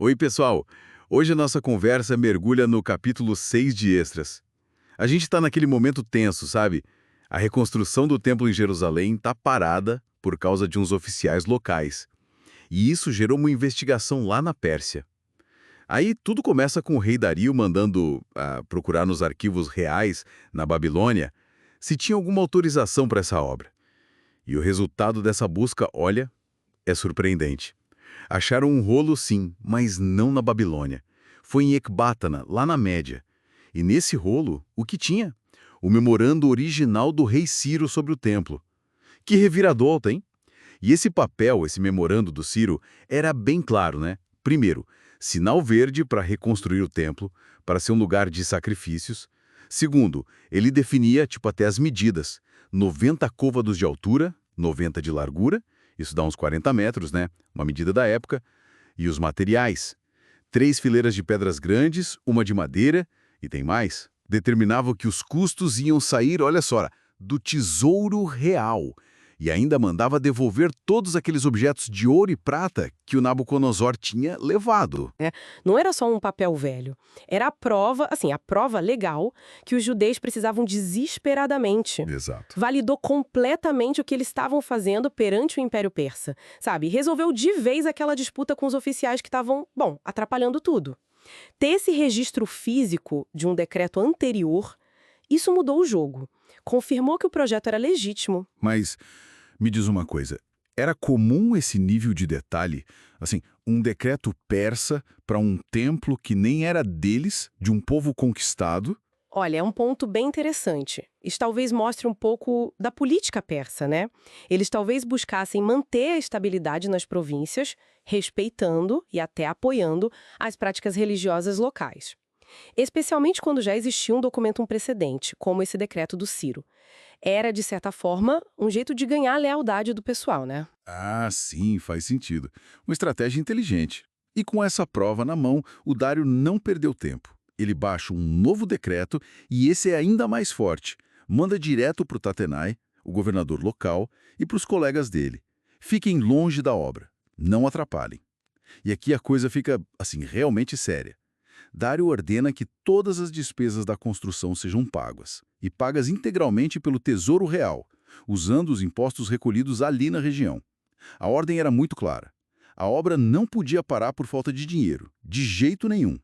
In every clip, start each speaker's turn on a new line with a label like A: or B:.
A: Oi, pessoal! Hoje a nossa conversa mergulha no capítulo 6 de Esdras. A gente está naquele momento tenso, sabe? A reconstrução do templo em Jerusalém está parada por causa de uns oficiais locais. E isso gerou uma investigação lá na Pérsia. Aí tudo começa com o rei Dario mandando procurar nos arquivos reais, na Babilônia, se tinha alguma autorização para essa obra. E o resultado dessa busca, olha, é surpreendente. Acharam um rolo sim, mas não na Babilônia. Foi em Ecbátana, lá na Média. E nesse rolo, o que tinha? O memorando original do rei Ciro sobre o templo. Que reviravolta, hein? E esse papel, esse memorando do Ciro, era bem claro, né? Primeiro, sinal verde para reconstruir o templo, para ser um lugar de sacrifícios. Segundo, ele definia, até as medidas. 90 côvados de altura, 90 de largura, isso dá uns 40 metros, né? Uma medida da época. E os materiais. 3 fileiras de pedras grandes, uma de madeira, e tem mais. Determinava que os custos iam sair, olha só, do tesouro real. E ainda mandava devolver todos aqueles objetos de ouro e prata que o Nabucodonosor tinha levado.
B: Não era só um papel velho. Era a prova, assim, a prova legal que os judeus precisavam desesperadamente.
A: Exato.
B: Validou completamente o que eles estavam fazendo perante o Império Persa, sabe? Resolveu de vez aquela disputa com os oficiais que estavam, bom, atrapalhando tudo. Ter esse registro físico de um decreto anterior, isso mudou o jogo. Confirmou que o projeto era legítimo.
A: Mas me diz uma coisa, era comum esse nível de detalhe? Assim, um decreto persa para um templo que nem era deles, de um povo conquistado?
B: Olha, é um ponto bem interessante. Isso talvez mostre um pouco da política persa, né? Eles talvez buscassem manter a estabilidade nas províncias, respeitando e até apoiando as práticas religiosas locais. Especialmente quando já existia um precedente, como esse decreto do Ciro. Era, de certa forma, um jeito de ganhar a lealdade do pessoal, né?
A: Ah, sim, faz sentido. Uma estratégia inteligente. E com essa prova na mão, o Dário não perdeu tempo. Ele baixa um novo decreto e esse é ainda mais forte. Manda direto para o Tatenai, o governador local, e para os colegas dele. Fiquem longe da obra. Não atrapalhem. E aqui a coisa fica, assim, realmente séria. Dário ordena que todas as despesas da construção sejam pagas, e pagas integralmente pelo Tesouro Real, usando os impostos recolhidos ali na região. A ordem era muito clara. A obra não podia parar por falta de dinheiro, de jeito nenhum.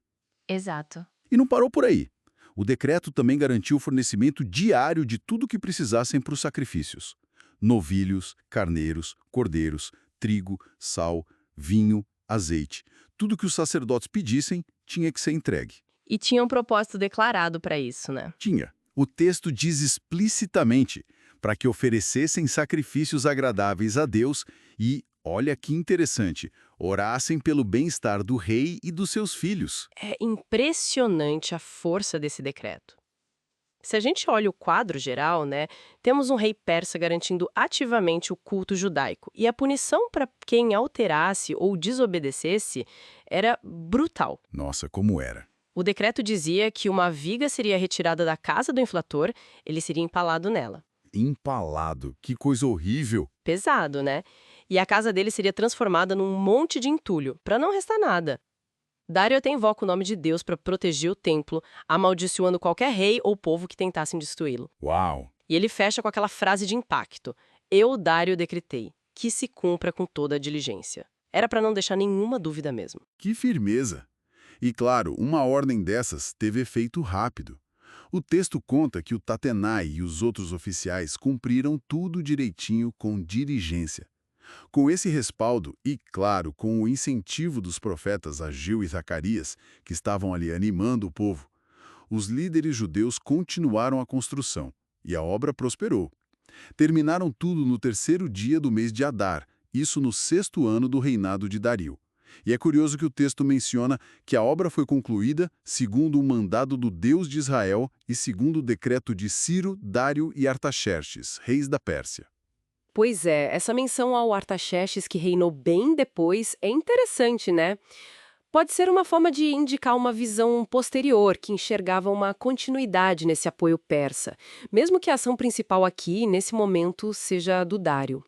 C: Exato.
A: E não parou por aí. O decreto também garantiu o fornecimento diário de tudo o que precisassem para os sacrifícios. Novilhos, carneiros, cordeiros, trigo, sal, vinho, azeite. Tudo que os sacerdotes pedissem tinha que ser entregue.
C: E tinha um propósito declarado para isso, né?
A: Tinha. O texto diz explicitamente para que oferecessem sacrifícios agradáveis a Deus e, olha que interessante, orassem pelo bem-estar do rei e dos seus filhos.
B: É impressionante a força desse decreto. Se a gente olha o quadro geral, né, temos um rei persa garantindo ativamente o culto judaico. E a punição para quem alterasse ou desobedecesse era brutal.
A: Nossa, como era.
B: O decreto dizia que uma viga seria retirada da casa do inflator, ele seria empalado nela.
A: Empalado, que coisa horrível.
B: Pesado, né? E a casa dele seria transformada num monte de entulho, para não restar nada. Dário até invoca o nome de Deus para proteger o templo, amaldiçoando qualquer rei ou povo que tentassem destruí-lo.
A: Uau!
B: E ele fecha com aquela frase de impacto: Eu, Dário, decretei, que se cumpra com toda a diligência. Era para não deixar nenhuma dúvida mesmo.
A: Que firmeza! E claro, uma ordem dessas teve efeito rápido. O texto conta que o Tatenai e os outros oficiais cumpriram tudo direitinho com diligência. Com esse respaldo e, claro, com o incentivo dos profetas Ageu e Zacarias, que estavam ali animando o povo, os líderes judeus continuaram a construção e a obra prosperou. Terminaram tudo no 3º dia do mês de Adar, isso no 6º ano do reinado de Dario. E é curioso que o texto menciona que a obra foi concluída segundo o mandado do Deus de Israel e segundo o decreto de Ciro, Dário e Artaxerxes, reis da Pérsia.
B: Pois é, essa menção ao Artaxerxes que reinou bem depois é interessante, né? Pode ser uma forma de indicar uma visão posterior que enxergava uma continuidade nesse apoio persa, mesmo que a ação principal aqui, nesse momento, seja do Dário.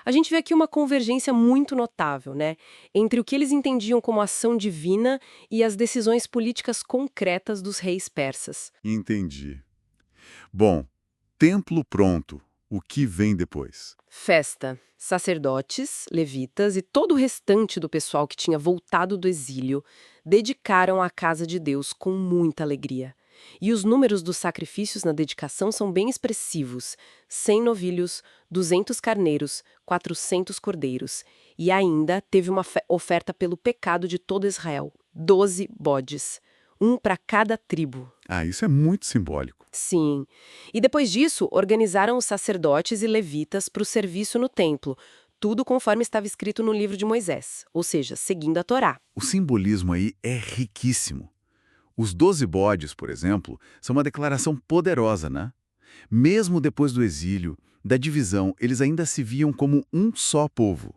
B: A gente vê aqui uma convergência muito notável, né, entre o que eles entendiam como ação divina e as decisões políticas concretas dos reis persas.
A: Entendi. Bom, templo pronto. O que vem depois?
B: Festa. Sacerdotes, levitas e todo o restante do pessoal que tinha voltado do exílio dedicaram a casa de Deus com muita alegria. E os números dos sacrifícios na dedicação são bem expressivos: 100 novilhos, 200 carneiros, 400 cordeiros. E ainda teve uma oferta pelo pecado de todo Israel: 12 bodes, um para cada tribo.
A: Ah, isso é muito simbólico.
B: Sim. E depois disso, organizaram os sacerdotes e levitas para o serviço no templo, tudo conforme estava escrito no livro de Moisés, ou seja, seguindo a Torá.
A: O simbolismo aí é riquíssimo. Os 12 bodes, por exemplo, são uma declaração poderosa, né? Mesmo depois do exílio, da divisão, eles ainda se viam como um só povo.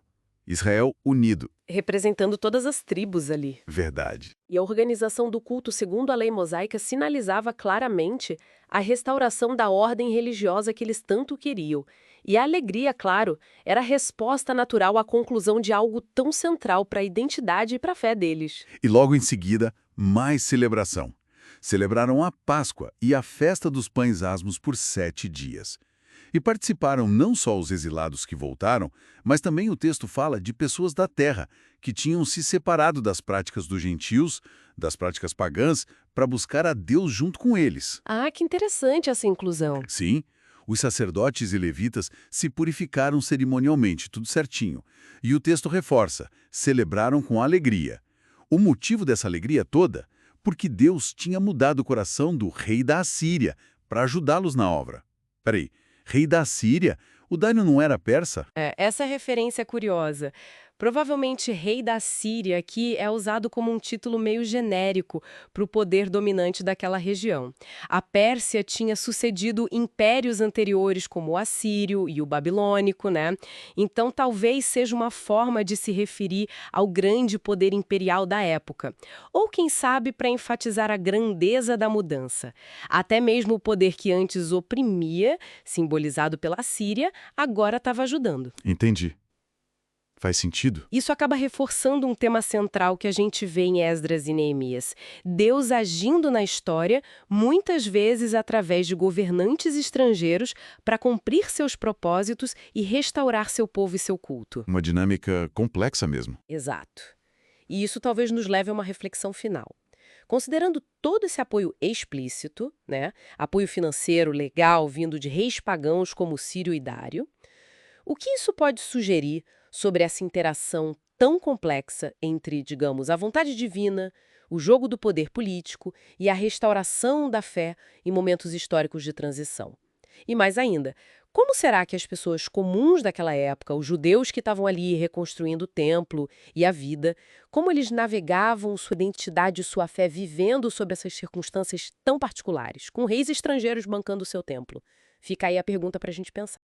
A: Israel unido.
B: Representando todas as tribos ali.
A: Verdade.
B: E a organização do culto segundo a lei mosaica sinalizava claramente a restauração da ordem religiosa que eles tanto queriam. E a alegria, claro, era a resposta natural à conclusão de algo tão central para a identidade e para a fé deles.
A: E logo em seguida, mais celebração. Celebraram a Páscoa e a festa dos pães asmos por 7 dias. E participaram não só os exilados que voltaram, mas também o texto fala de pessoas da terra, que tinham se separado das práticas dos gentios, das práticas pagãs, para buscar a Deus junto com eles.
B: Ah, que interessante essa inclusão.
A: Sim, os sacerdotes e levitas se purificaram cerimonialmente, tudo certinho. E o texto reforça, celebraram com alegria. O motivo dessa alegria toda? Porque Deus tinha mudado o coração do rei da Assíria para ajudá-los na obra. Peraí, rei da Assíria? O Dário não era persa?
B: Essa referência é curiosa. Provavelmente rei da Síria aqui é usado como um título meio genérico para o poder dominante daquela região. A Pérsia tinha sucedido impérios anteriores como o assírio e o babilônico, né? Então talvez seja uma forma de se referir ao grande poder imperial da época. Ou quem sabe para enfatizar a grandeza da mudança. Até mesmo o poder que antes oprimia, simbolizado pela Síria, agora estava ajudando.
A: Entendi. Faz sentido?
B: Isso acaba reforçando um tema central que a gente vê em Esdras e Neemias. Deus agindo na história, muitas vezes através de governantes estrangeiros, para cumprir seus propósitos e restaurar seu povo e seu culto.
A: Uma dinâmica complexa mesmo.
B: Exato. E isso talvez nos leve a uma reflexão final. Considerando todo esse apoio explícito, né, apoio financeiro legal vindo de reis pagãos como Sírio e Dário, o que isso pode sugerir sobre essa interação tão complexa entre, digamos, a vontade divina, o jogo do poder político e a restauração da fé em momentos históricos de transição? E mais ainda, como será que as pessoas comuns daquela época, os judeus que estavam ali reconstruindo o templo e a vida, como eles navegavam sua identidade e sua fé vivendo sob essas circunstâncias tão particulares, com reis estrangeiros bancando o seu templo? Fica aí a pergunta para a gente pensar.